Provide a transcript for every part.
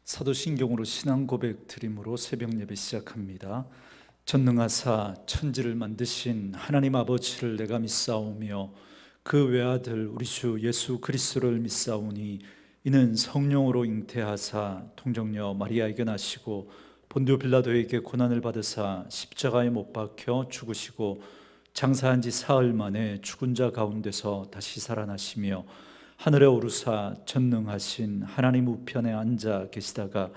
사도신경으로 신앙 고백 드림으로 새벽 예배 시작합니다. 전능하사 천지를 만드신 하나님 아버지를 내가 믿사오며 그 외아들 우리 주 예수 그리스도를 믿사오니 이는 성령으로 잉태하사 통정녀 마리아에게 나시고 본디오 빌라도에게 고난을 받으사 십자가에 못 박혀 죽으시고 장사한 지 사흘 만에 죽은 자 가운데서 다시 살아나시며 하늘에 오르사 전능하신 하나님 우편에 앉아 계시다가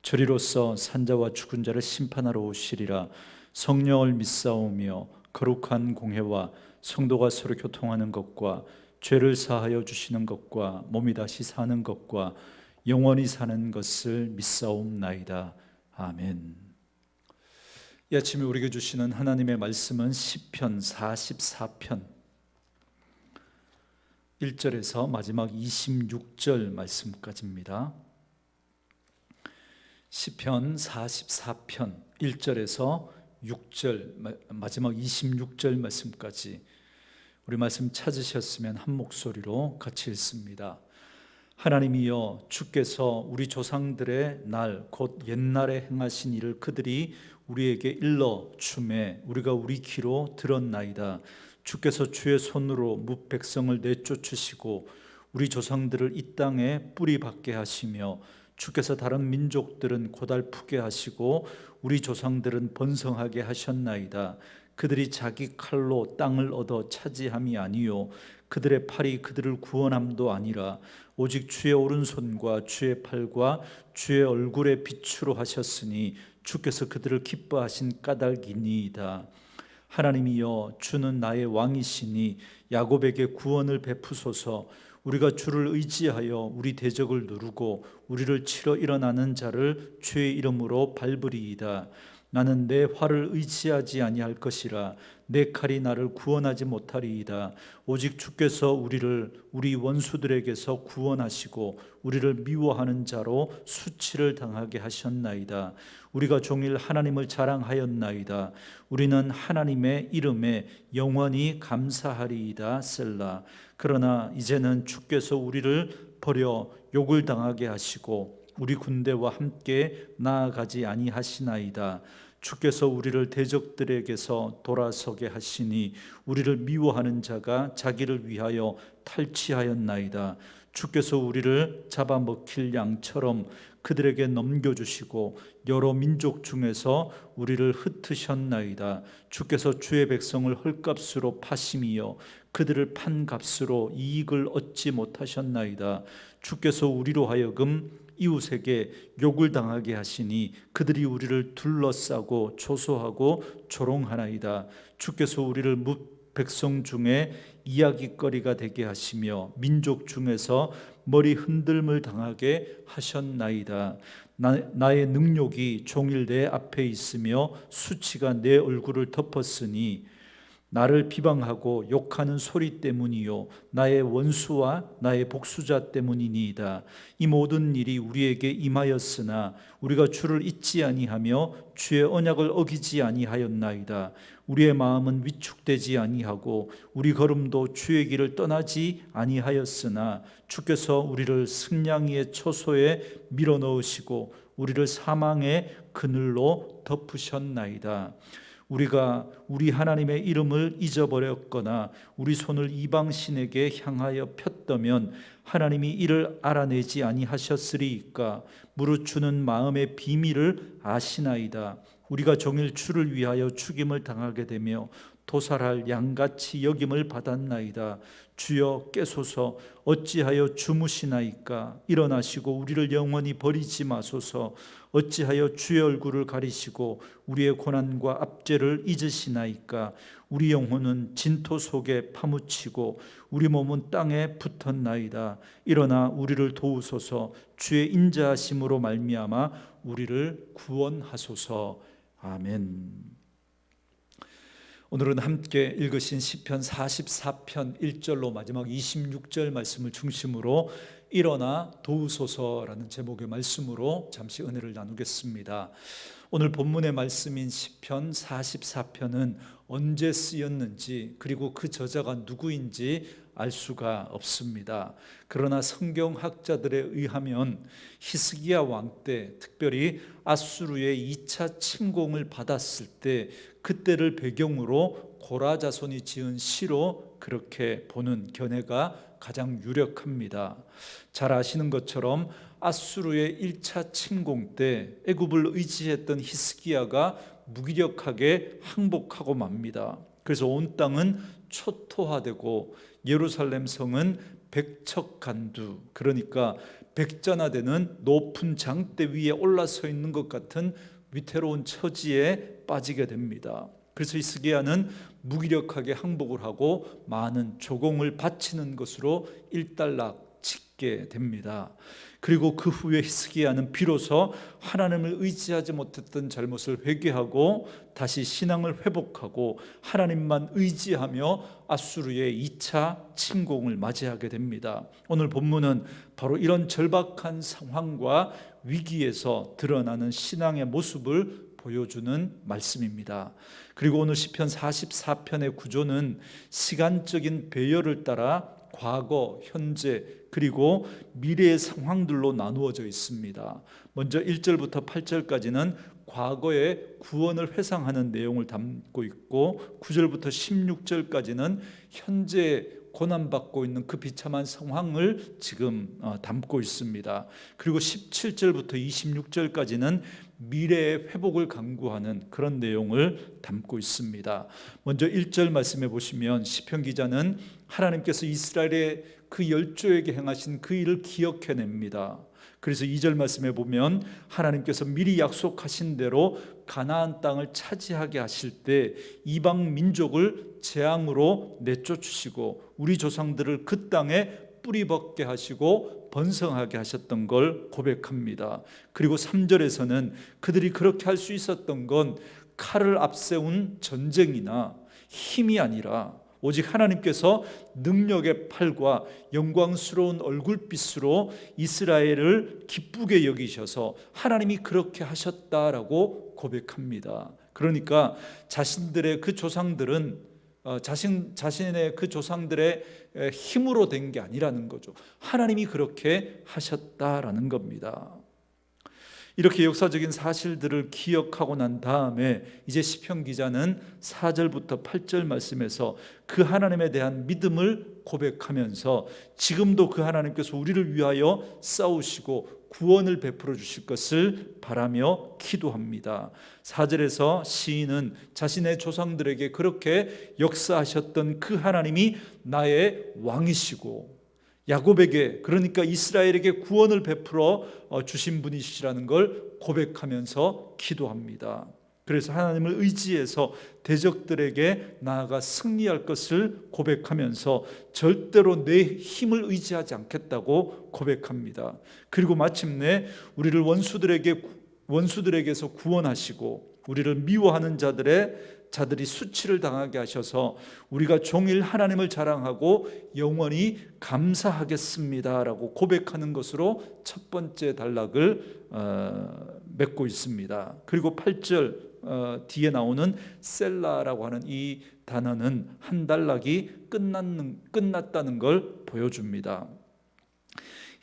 저리로서 산자와 죽은 자를 심판하러 오시리라. 성령을 믿사오며 거룩한 공회와 성도가 서로 교통하는 것과 죄를 사하여 주시는 것과 몸이 다시 사는 것과 영원히 사는 것을 믿사옵나이다. 아멘. 이 아침에 우리에게 주시는 하나님의 말씀은 시편 44편 1절에서 마지막 26절 말씀까지입니다. 시편 44편 1절에서 6절 마지막 26절 말씀까지 우리 말씀 찾으셨으면 한 목소리로 같이 읽습니다. 하나님이여, 주께서 우리 조상들의 날 곧 옛날에 행하신 일을 그들이 우리에게 일러 주매 우리가 우리 귀로 들었나이다. 주께서 주의 손으로 뭇 백성을 내쫓으시고 우리 조상들을 이 땅에 뿌리 박게 하시며 주께서 다른 민족들은 고달프게 하시고 우리 조상들은 번성하게 하셨나이다. 그들이 자기 칼로 땅을 얻어 차지함이 아니요 그들의 팔이 그들을 구원함도 아니라 오직 주의 오른손과 주의 팔과 주의 얼굴의 빛으로 하셨으니 주께서 그들을 기뻐하신 까닭이니이다. 하나님이여, 주는 나의 왕이시니 야곱에게 구원을 베푸소서. 우리가 주를 의지하여 우리 대적을 누르고 우리를 치러 일어나는 자를 주의 이름으로 밟으리이다. 나는 내 활을 의지하지 아니할 것이라. 내 칼이 나를 구원하지 못하리이다. 오직 주께서 우리를 우리 원수들에게서 구원하시고 우리를 미워하는 자로 수치를 당하게 하셨나이다. 우리가 종일 하나님을 자랑하였나이다. 우리는 하나님의 이름에 영원히 감사하리이다. 셀라. 그러나 이제는 주께서 우리를 버려 욕을 당하게 하시고 우리 군대와 함께 나아가지 아니하시나이다. 주께서 우리를 대적들에게서 돌아서게 하시니 우리를 미워하는 자가 자기를 위하여 탈취하였나이다. 주께서 우리를 잡아먹힐 양처럼 그들에게 넘겨주시고 여러 민족 중에서 우리를 흩으셨나이다. 주께서 주의 백성을 헐값으로 파심이여 그들을 판 값으로 이익을 얻지 못하셨나이다. 주께서 우리로 하여금 이웃에게 욕을 당하게 하시니 그들이 우리를 둘러싸고 조소하고 조롱하나이다. 주께서 우리를 뭇 백성 중에 이야기거리가 되게 하시며 민족 중에서 머리 흔들림을 당하게 하셨나이다. 나의 능욕이 종일 내 앞에 있으며 수치가 내 얼굴을 덮었으니 나를 비방하고 욕하는 소리 때문이요 나의 원수와 나의 복수자 때문이니이다. 이 모든 일이 우리에게 임하였으나 우리가 주를 잊지 아니하며 주의 언약을 어기지 아니하였나이다. 우리의 마음은 위축되지 아니하고 우리 걸음도 주의 길을 떠나지 아니하였으나 주께서 우리를 승냥이의 처소에 밀어넣으시고 우리를 사망의 그늘로 덮으셨나이다. 우리가 우리 하나님의 이름을 잊어버렸거나 우리 손을 이방신에게 향하여 폈다면 하나님이 이를 알아내지 아니하셨으리이까. 무릇 주는 마음의 비밀을 아시나이다. 우리가 종일 주를 위하여 죽임을 당하게 되며 도살할 양같이 여김을 받았나이다. 주여 깨소서. 어찌하여 주무시나이까. 일어나시고 우리를 영원히 버리지 마소서. 어찌하여 주의 얼굴을 가리시고 우리의 고난과 압제를 잊으시나이까. 우리 영혼은 진토 속에 파묻히고 우리 몸은 땅에 붙었나이다. 일어나 우리를 도우소서. 주의 인자하심으로 말미암아 우리를 구원하소서. 아멘. 오늘은 함께 읽으신 시편 44편 1절로 마지막 26절 말씀을 중심으로 일어나 도우소서라는 제목의 말씀으로 잠시 은혜를 나누겠습니다. 오늘 본문의 말씀인 시편 44편은 언제 쓰였는지 그리고 그 저자가 누구인지 알 수가 없습니다. 그러나 성경학자들에 의하면 히스기야 왕 때, 특별히 아수르의 2차 침공을 받았을 때 그때를 배경으로 고라 자손이 지은 시로 그렇게 보는 견해가 가장 유력합니다. 잘 아시는 것처럼 아수르의 1차 침공 때 애굽을 의지했던 히스기야가 무기력하게 항복하고 맙니다. 그래서 온 땅은 초토화되고 예루살렘 성은 백척간두, 그러니까 백전화되는 높은 장대 위에 올라서 있는 것 같은 위태로운 처지에 빠지게 됩니다. 그래서 히스기야는 무기력하게 항복을 하고 많은 조공을 바치는 것으로 일단락 짓게 됩니다. 그리고 그 후에 히스기야는 비로소 하나님을 의지하지 못했던 잘못을 회개하고 다시 신앙을 회복하고 하나님만 의지하며 아수르의 2차 침공을 맞이하게 됩니다. 오늘 본문은 바로 이런 절박한 상황과 위기에서 드러나는 신앙의 모습을 보여주는 말씀입니다. 그리고 오늘 시편 44편의 구조는 시간적인 배열을 따라 과거, 현재, 그리고 미래의 상황들로 나누어져 있습니다. 먼저 1절부터 8절까지는 과거의 구원을 회상하는 내용을 담고 있고 9절부터 16절까지는 현재 고난받고 있는 그 비참한 상황을 지금 담고 있습니다. 그리고 17절부터 26절까지는 미래의 회복을 강구하는 그런 내용을 담고 있습니다. 먼저 1절 말씀해 보시면 시편 기자는 하나님께서 이스라엘의 그 열조에게 행하신 그 일을 기억해냅니다. 그래서 2절 말씀해 보면 하나님께서 미리 약속하신 대로 가나안 땅을 차지하게 하실 때 이방 민족을 재앙으로 내쫓으시고 우리 조상들을 그 땅에 뿌리 벗게 하시고 번성하게 하셨던 걸 고백합니다. 그리고 3절에서는 그들이 그렇게 할 수 있었던 건 칼을 앞세운 전쟁이나 힘이 아니라 오직 하나님께서 능력의 팔과 영광스러운 얼굴빛으로 이스라엘을 기쁘게 여기셔서 하나님이 그렇게 하셨다라고 고백합니다. 그러니까 자신들의 그 조상들은 자신의 그 조상들의 힘으로 된 게 아니라는 거죠. 하나님이 그렇게 하셨다라는 겁니다. 이렇게 역사적인 사실들을 기억하고 난 다음에 이제 시편 기자는 4절부터 8절 말씀에서 그 하나님에 대한 믿음을 고백하면서 지금도 그 하나님께서 우리를 위하여 싸우시고 구원을 베풀어 주실 것을 바라며 기도합니다. 4절에서 시인은 자신의 조상들에게 그렇게 역사하셨던 그 하나님이 나의 왕이시고 야곱에게, 그러니까 이스라엘에게 구원을 베풀어 주신 분이시라는 걸 고백하면서 기도합니다. 그래서 하나님을 의지해서 대적들에게 나아가 승리할 것을 고백하면서 절대로 내 힘을 의지하지 않겠다고 고백합니다. 그리고 마침내 우리를 원수들에게서 구원하시고 우리를 미워하는 자들이 수치를 당하게 하셔서 우리가 종일 하나님을 자랑하고 영원히 감사하겠습니다라고 고백하는 것으로 첫 번째 단락을 맺고 있습니다. 그리고 8절 뒤에 나오는 셀라라고 하는 이 단어는 한 단락이 끝났다는 걸 보여줍니다.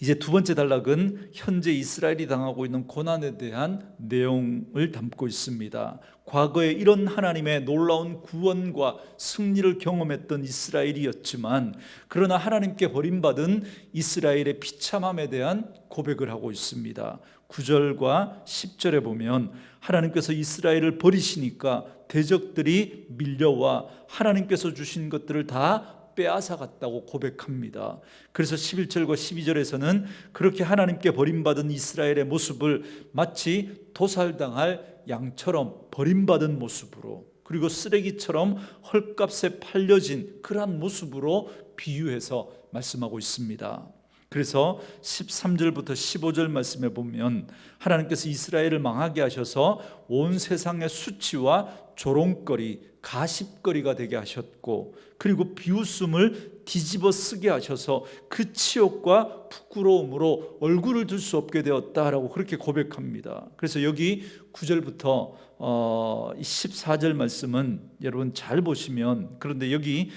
이제 두 번째 단락은 현재 이스라엘이 당하고 있는 고난에 대한 내용을 담고 있습니다. 과거에 이런 하나님의 놀라운 구원과 승리를 경험했던 이스라엘이었지만 그러나 하나님께 버림받은 이스라엘의 비참함에 대한 고백을 하고 있습니다. 9절과 10절에 보면 하나님께서 이스라엘을 버리시니까 대적들이 밀려와 하나님께서 주신 것들을 다 빼앗아갔다고 고백합니다. 그래서 11절과 12절에서는 그렇게 하나님께 버림받은 이스라엘의 모습을 마치 도살당할 양처럼 버림받은 모습으로, 그리고 쓰레기처럼 헐값에 팔려진 그러한 모습으로 비유해서 말씀하고 있습니다. 그래서 13절부터 15절 말씀에 보면 하나님께서 이스라엘을 망하게 하셔서 온 세상의 수치와 조롱거리, 가십거리가 되게 하셨고, 그리고 비웃음을 뒤집어 쓰게 하셔서 그 치욕과 부끄러움으로 얼굴을 들 수 없게 되었다라고 그렇게 고백합니다. 그래서 여기 9절부터 14절 말씀은 여러분 잘 보시면, 그런데 여기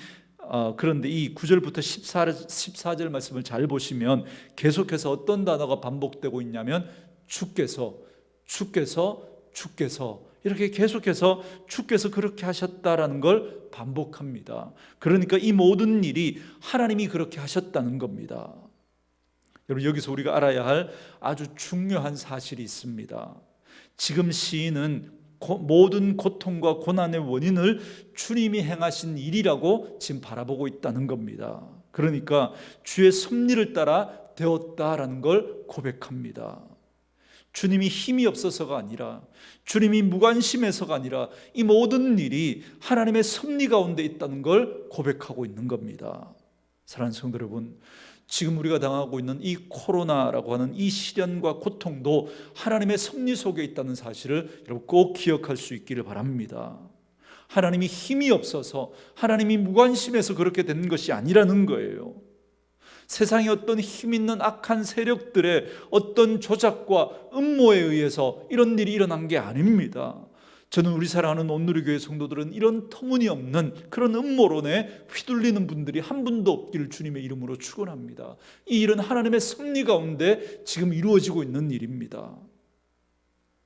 그런데 이 9절부터 14절 말씀을 잘 보시면 계속해서 어떤 단어가 반복되고 있냐면 주께서 이렇게 계속해서 주께서 그렇게 하셨다라는 걸 반복합니다. 그러니까 이 모든 일이 하나님이 그렇게 하셨다는 겁니다. 여러분, 여기서 우리가 알아야 할 아주 중요한 사실이 있습니다. 지금 시인은 모든 고통과 고난의 원인을 주님이 행하신 일이라고 지금 바라보고 있다는 겁니다. 그러니까 주의 섭리를 따라 되었다라는 걸 고백합니다. 주님이 힘이 없어서가 아니라, 주님이 무관심해서가 아니라 이 모든 일이 하나님의 섭리 가운데 있다는 걸 고백하고 있는 겁니다. 사랑하는 성도 여러분, 지금 우리가 당하고 있는 이 코로나라고 하는 이 시련과 고통도 하나님의 섭리 속에 있다는 사실을 여러분 꼭 기억할 수 있기를 바랍니다. 하나님이 힘이 없어서, 하나님이 무관심해서 그렇게 된 것이 아니라는 거예요. 세상의 어떤 힘 있는 악한 세력들의 어떤 조작과 음모에 의해서 이런 일이 일어난 게 아닙니다. 저는 우리 사랑하는 온누리교회 성도들은 이런 터무니없는 그런 음모론에 휘둘리는 분들이 한 분도 없기를 주님의 이름으로 축원합니다. 이 일은 하나님의 섭리 가운데 지금 이루어지고 있는 일입니다.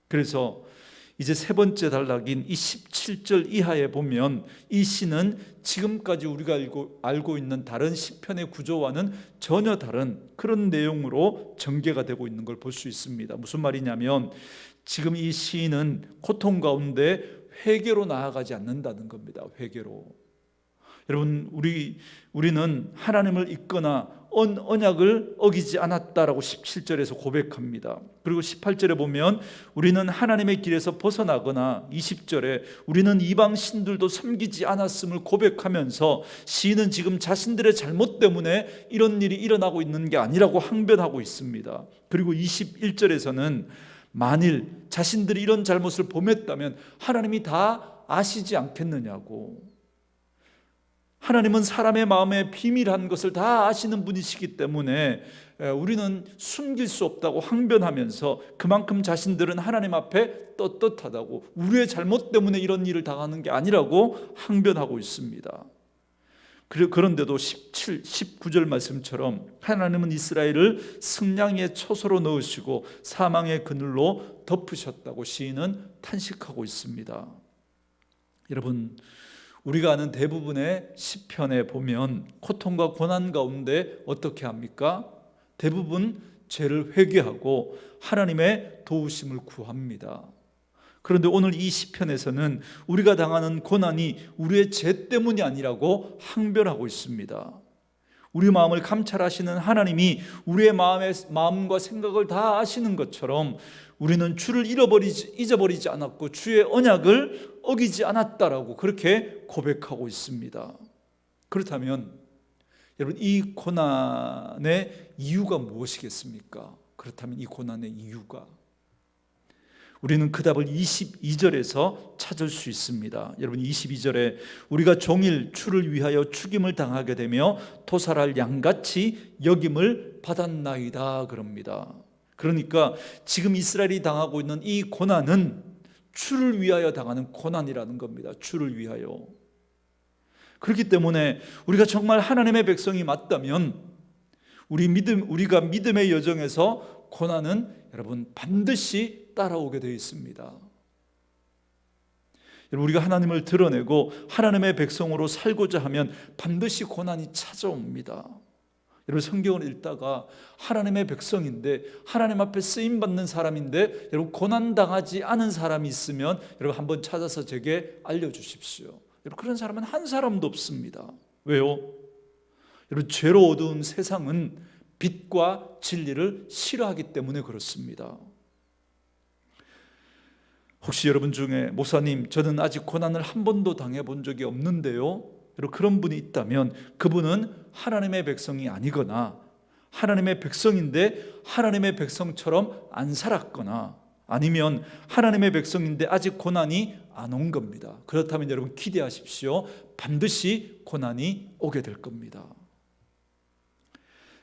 그래서 이제 세 번째 단락인 이 17절 이하에 보면 이 시는 지금까지 우리가 알고 있는 다른 시편의 구조와는 전혀 다른 그런 내용으로 전개가 되고 있는 걸 볼 수 있습니다. 무슨 말이냐면 지금 이 시인은 고통 가운데 회개로 나아가지 않는다는 겁니다. 회개로. 여러분, 우리는 하나님을 잊거나 언약을 어기지 않았다라고 17절에서 고백합니다. 그리고 18절에 보면 우리는 하나님의 길에서 벗어나거나 20절에 우리는 이방 신들도 섬기지 않았음을 고백하면서 시인은 지금 자신들의 잘못 때문에 이런 일이 일어나고 있는 게 아니라고 항변하고 있습니다. 그리고 21절에서는 만일 자신들이 이런 잘못을 범했다면 하나님이 다 아시지 않겠느냐고, 하나님은 사람의 마음에 비밀한 것을 다 아시는 분이시기 때문에 우리는 숨길 수 없다고 항변하면서 그만큼 자신들은 하나님 앞에 떳떳하다고, 우리의 잘못 때문에 이런 일을 당하는 게 아니라고 항변하고 있습니다. 그런데도 17, 19절 말씀처럼 하나님은 이스라엘을 승냥이의 초소로 넣으시고 사망의 그늘로 덮으셨다고 시인은 탄식하고 있습니다. 여러분, 우리가 아는 대부분의 시편에 보면 고통과 고난 가운데 어떻게 합니까? 대부분 죄를 회개하고 하나님의 도우심을 구합니다. 그런데 오늘 이 시편에서는 우리가 당하는 고난이 우리의 죄 때문이 아니라고 항변하고 있습니다. 우리 마음을 감찰하시는 하나님이 우리의 마음과 생각을 다 아시는 것처럼 우리는 주를 잊어버리지 않았고 주의 언약을 어기지 않았다라고 그렇게 고백하고 있습니다. 그렇다면 여러분, 이 고난의 이유가 무엇이겠습니까? 그렇다면 이 고난의 이유가, 우리는 그 답을 22절에서 찾을 수 있습니다. 여러분, 22절에 우리가 종일 주를 위하여 죽임을 당하게 되며 토살할 양같이 여김을 받았나이다 그럽니다. 그러니까 지금 이스라엘이 당하고 있는 이 고난은 주를 위하여 당하는 고난이라는 겁니다. 주를 위하여. 그렇기 때문에 우리가 정말 하나님의 백성이 맞다면 우리가 믿음의 여정에서 고난은 여러분 반드시 따라오게 되어 있습니다. 여러분, 우리가 하나님을 드러내고 하나님의 백성으로 살고자 하면 반드시 고난이 찾아옵니다. 여러분, 성경을 읽다가 하나님의 백성인데 하나님 앞에 쓰임받는 사람인데 여러분 고난당하지 않은 사람이 있으면 여러분 한번 찾아서 제게 알려주십시오. 여러분, 그런 사람은 한 사람도 없습니다. 왜요? 여러분, 죄로 어두운 세상은 빛과 진리를 싫어하기 때문에 그렇습니다. 혹시 여러분 중에 목사님, 저는 아직 고난을 한 번도 당해본 적이 없는데요, 여러분 그런 분이 있다면 그분은 하나님의 백성이 아니거나 하나님의 백성인데 하나님의 백성처럼 안 살았거나 아니면 하나님의 백성인데 아직 고난이 안 온 겁니다. 그렇다면 여러분 기대하십시오. 반드시 고난이 오게 될 겁니다.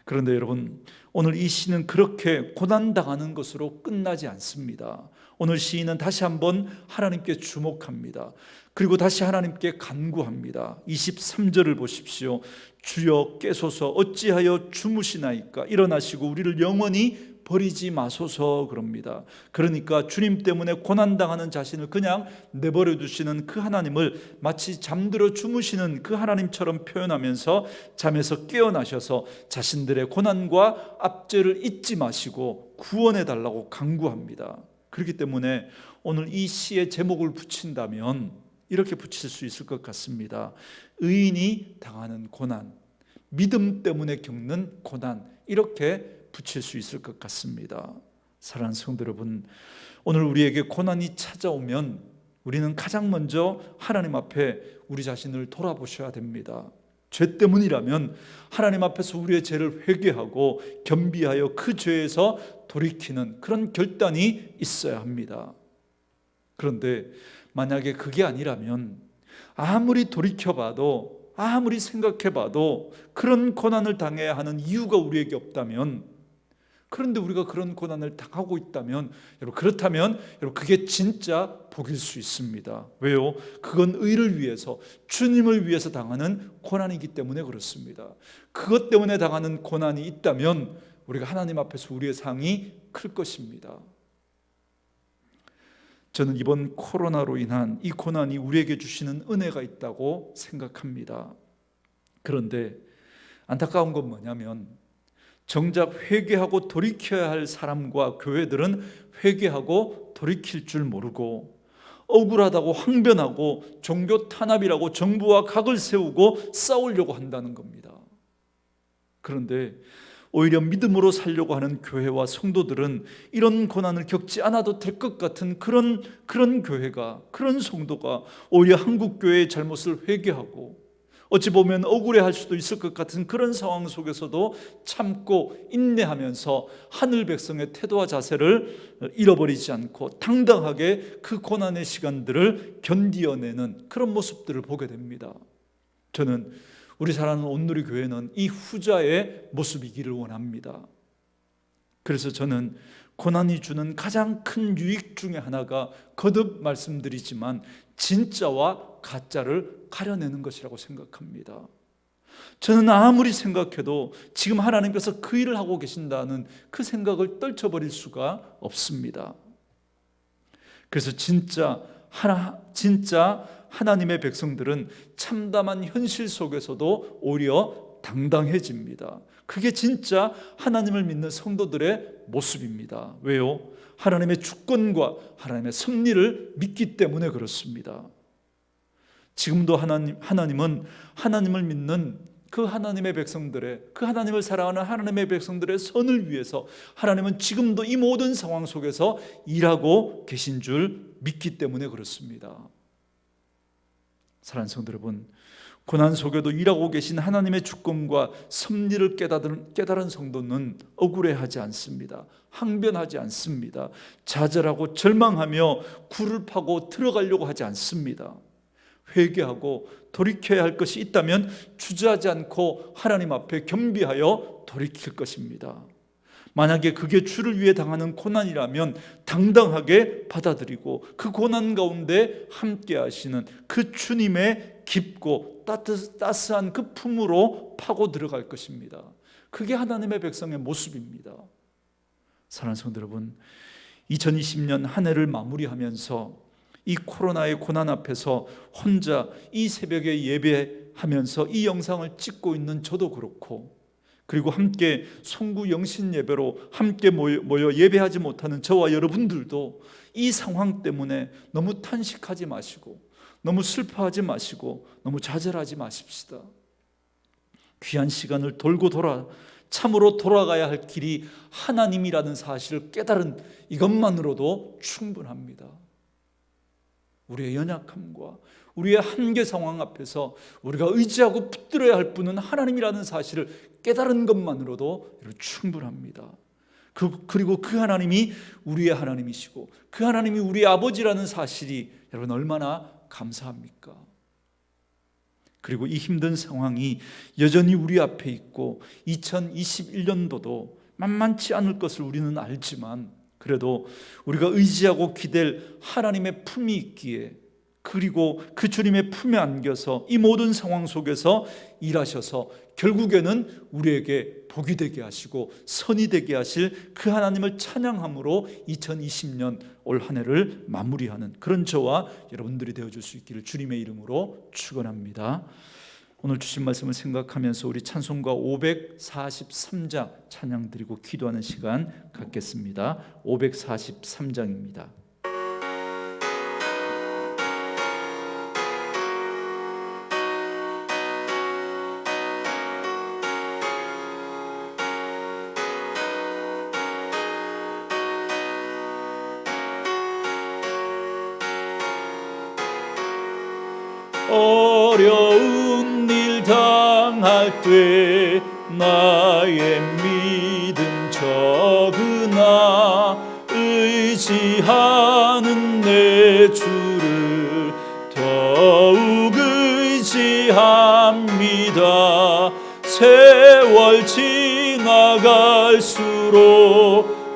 그런데 여러분, 오늘 이 시는 그렇게 고난당하는 것으로 끝나지 않습니다. 오늘 시인은 다시 한번 하나님께 주목합니다. 그리고 다시 하나님께 간구합니다. 23절을 보십시오. 주여 깨소서, 어찌하여 주무시나이까? 일어나시고 우리를 영원히 버리지 마소서. 그럽니다. 그러니까 주님 때문에 고난당하는 자신을 그냥 내버려 두시는 그 하나님을 마치 잠들어 주무시는 그 하나님처럼 표현하면서 잠에서 깨어나셔서 자신들의 고난과 압제를 잊지 마시고 구원해 달라고 간구합니다. 그렇기 때문에 오늘 이 시의 제목을 붙인다면 이렇게 붙일 수 있을 것 같습니다. 의인이 당하는 고난, 믿음 때문에 겪는 고난, 이렇게 붙일 수 있을 것 같습니다. 사랑하는 성도 여러분, 오늘 우리에게 고난이 찾아오면 우리는 가장 먼저 하나님 앞에 우리 자신을 돌아보셔야 됩니다. 죄 때문이라면 하나님 앞에서 우리의 죄를 회개하고 겸비하여 그 죄에서 돌이키는 그런 결단이 있어야 합니다. 그런데 만약에 그게 아니라면 아무리 돌이켜봐도, 아무리 생각해봐도 그런 고난을 당해야 하는 이유가 우리에게 없다면, 그런데 우리가 그런 고난을 당하고 있다면, 여러분, 그렇다면 여러분, 그게 진짜 복일 수 있습니다. 왜요? 그건 의를 위해서, 주님을 위해서 당하는 고난이기 때문에 그렇습니다. 그것 때문에 당하는 고난이 있다면 우리가 하나님 앞에서 우리의 상이 클 것입니다. 저는 이번 코로나로 인한 이 고난이 우리에게 주시는 은혜가 있다고 생각합니다. 그런데 안타까운 건 뭐냐면 정작 회개하고 돌이켜야 할 사람과 교회들은 회개하고 돌이킬 줄 모르고 억울하다고 항변하고 종교 탄압이라고 정부와 각을 세우고 싸우려고 한다는 겁니다. 그런데 오히려 믿음으로 살려고 하는 교회와 성도들은 이런 고난을 겪지 않아도 될 것 같은 그런 교회가, 그런 성도가 오히려 한국교회의 잘못을 회개하고 어찌 보면 억울해할 수도 있을 것 같은 그런 상황 속에서도 참고 인내하면서 하늘 백성의 태도와 자세를 잃어버리지 않고 당당하게 그 고난의 시간들을 견디어내는 그런 모습들을 보게 됩니다. 저는 우리 사랑하는 온누리 교회는 이 후자의 모습이기를 원합니다. 그래서 저는 고난이 주는 가장 큰 유익 중에 하나가 거듭 말씀드리지만 진짜와 가짜를 가려내는 것이라고 생각합니다. 저는 아무리 생각해도 지금 하나님께서 그 일을 하고 계신다는 그 생각을 떨쳐버릴 수가 없습니다. 그래서 진짜 하나님의 백성들은 참담한 현실 속에서도 오히려 당당해집니다. 그게 진짜 하나님을 믿는 성도들의 모습입니다. 왜요? 하나님의 주권과 하나님의 섭리를 믿기 때문에 그렇습니다. 지금도 하나님은 하나님을 믿는 그 하나님의 백성들의, 그 하나님을 사랑하는 하나님의 백성들의 선을 위해서 하나님은 지금도 이 모든 상황 속에서 일하고 계신 줄 믿기 때문에 그렇습니다. 사랑하는 성도 여러분, 고난 속에도 일하고 계신 하나님의 주권과 섭리를 깨달은 성도는 억울해하지 않습니다. 항변하지 않습니다. 좌절하고 절망하며 굴을 파고 들어가려고 하지 않습니다. 회개하고 돌이켜야 할 것이 있다면 주저하지 않고 하나님 앞에 겸비하여 돌이킬 것입니다. 만약에 그게 주를 위해 당하는 고난이라면 당당하게 받아들이고 그 고난 가운데 함께 하시는 그 주님의 깊고 따스한 그 품으로 파고 들어갈 것입니다. 그게 하나님의 백성의 모습입니다. 사랑하는 성도 여러분, 2020년 한 해를 마무리하면서 이 코로나의 고난 앞에서 혼자 이 새벽에 예배하면서 이 영상을 찍고 있는 저도 그렇고, 그리고 함께 송구 영신 예배로 함께 모여 예배하지 못하는 저와 여러분들도 이 상황 때문에 너무 탄식하지 마시고, 너무 슬퍼하지 마시고, 너무 좌절하지 마십시다. 귀한 시간을 돌고 참으로 돌아가야 할 길이 하나님이라는 사실을 깨달은 이것만으로도 충분합니다. 우리의 연약함과 우리의 한계 상황 앞에서 우리가 의지하고 붙들어야 할 분은 하나님이라는 사실을 깨달은 것만으로도 충분합니다. 그리고 그 하나님이 우리의 하나님이시고 그 하나님이 우리의 아버지라는 사실이 여러분 얼마나 감사합니까? 그리고 이 힘든 상황이 여전히 우리 앞에 있고 2021년도도 만만치 않을 것을 우리는 알지만, 그래도 우리가 의지하고 기댈 하나님의 품이 있기에, 그리고 그 주님의 품에 안겨서 이 모든 상황 속에서 일하셔서 결국에는 우리에게 복이 되게 하시고 선이 되게 하실 그 하나님을 찬양함으로 2020년 올 한 해를 마무리하는 그런 저와 여러분들이 되어줄 수 있기를 주님의 이름으로 축원합니다. 오늘 주신 말씀을 생각하면서 우리 찬송가 543장 찬양 드리고 기도하는 시간 갖겠습니다. 543장입니다. 어려운 일 당할 때 나의 믿음 적으나 의지하는 내 주를 더욱 의지합니다. 세월 지나갈수록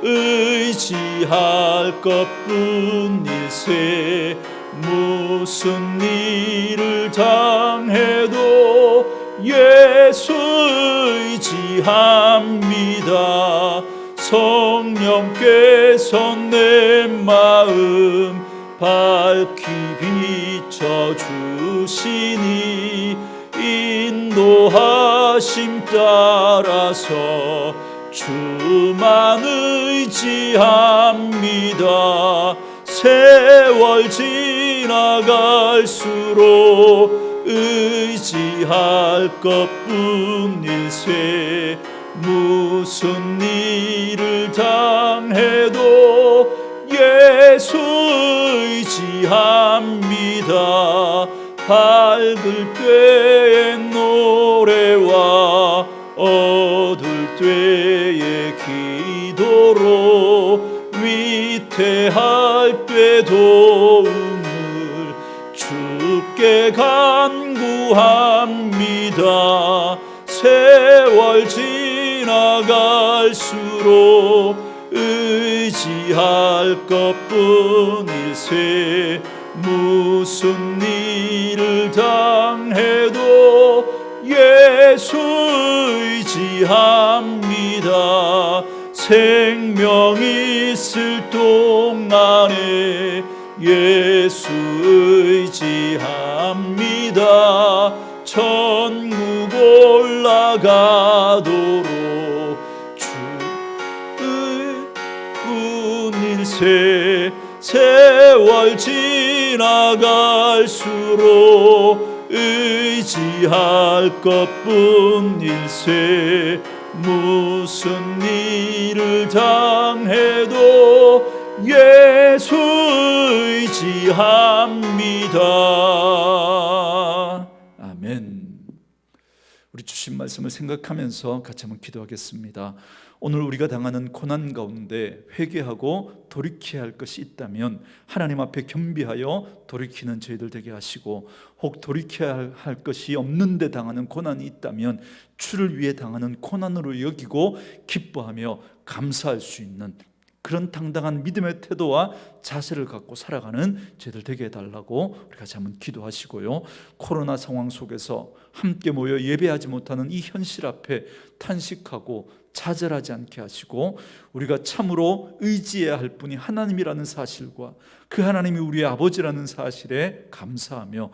의지할 것뿐일세. 무슨 일을 당해도 예수 의지합니다. 성령께서 내 마음 밝히 비춰주시니 인도하심 따라서 주만 의지합니다. 세월 지나갈수록 의지할 것뿐일세. 무슨 일을 당해도 예수 의지합니다. 밝을 때의 노래와 어두울 때의 기도로 위태할 때 도움을 주께 간구합니다. 세월 지나갈수록 의지할 것뿐일세. 무슨 일을 당해도 예수 의지합니다. 생명 있을 동안에 예수 의지합니다. 천국 올라가도록 주뿐일세. 세월 지나갈수록 의지할 것뿐일세. 무슨 일을 당해도 예수 의지합니다. 아멘. 우리 주신 말씀을 생각하면서 같이 한번 기도하겠습니다. 오늘 우리가 당하는 고난 가운데 회개하고 돌이켜야 할 것이 있다면 하나님 앞에 겸비하여 돌이키는 저희들 되게 하시고, 혹 돌이켜야 할 것이 없는데 당하는 고난이 있다면 주를 위해 당하는 고난으로 여기고 기뻐하며 감사할 수 있는 그런 당당한 믿음의 태도와 자세를 갖고 살아가는 저희들 되게 해달라고 우리 같이 한번 기도하시고요. 코로나 상황 속에서 함께 모여 예배하지 못하는 이 현실 앞에 탄식하고 좌절하지 않게 하시고, 우리가 참으로 의지해야 할 분이 하나님이라는 사실과 그 하나님이 우리의 아버지라는 사실에 감사하며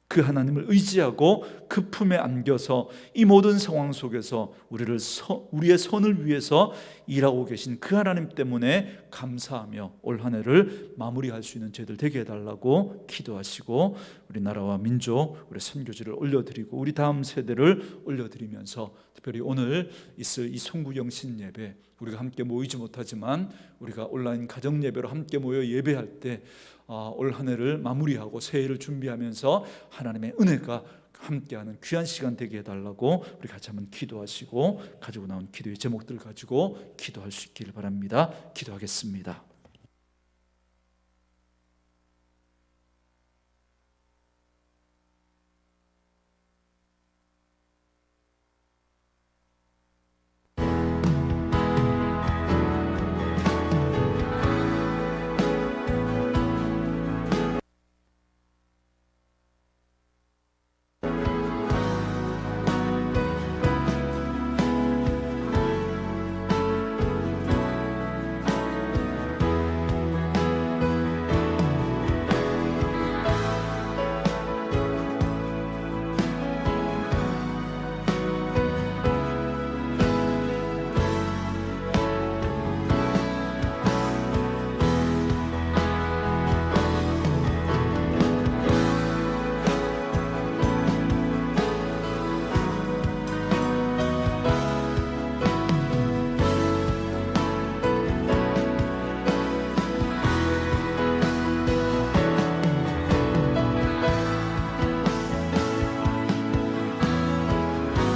그 하나님을 의지하고 그 품에 안겨서 이 모든 상황 속에서 우리의 선을 위해서 일하고 계신 그 하나님 때문에 감사하며 올 한 해를 마무리할 수 있는 저희들 되게 해달라고 기도하시고, 우리 나라와 민족, 우리 선교지를 올려드리고 우리 다음 세대를 올려드리면서 특별히 오늘 있을 이 송구영신 예배, 우리가 함께 모이지 못하지만 우리가 온라인 가정 예배로 함께 모여 예배할 때 올 한 해를 마무리하고 새해를 준비하면서 하나님의 은혜가 함께하는 귀한 시간 되게 해달라고 우리 같이 한번 기도하시고, 가지고 나온 기도의 제목들 가지고 기도할 수 있기를 바랍니다. 기도하겠습니다.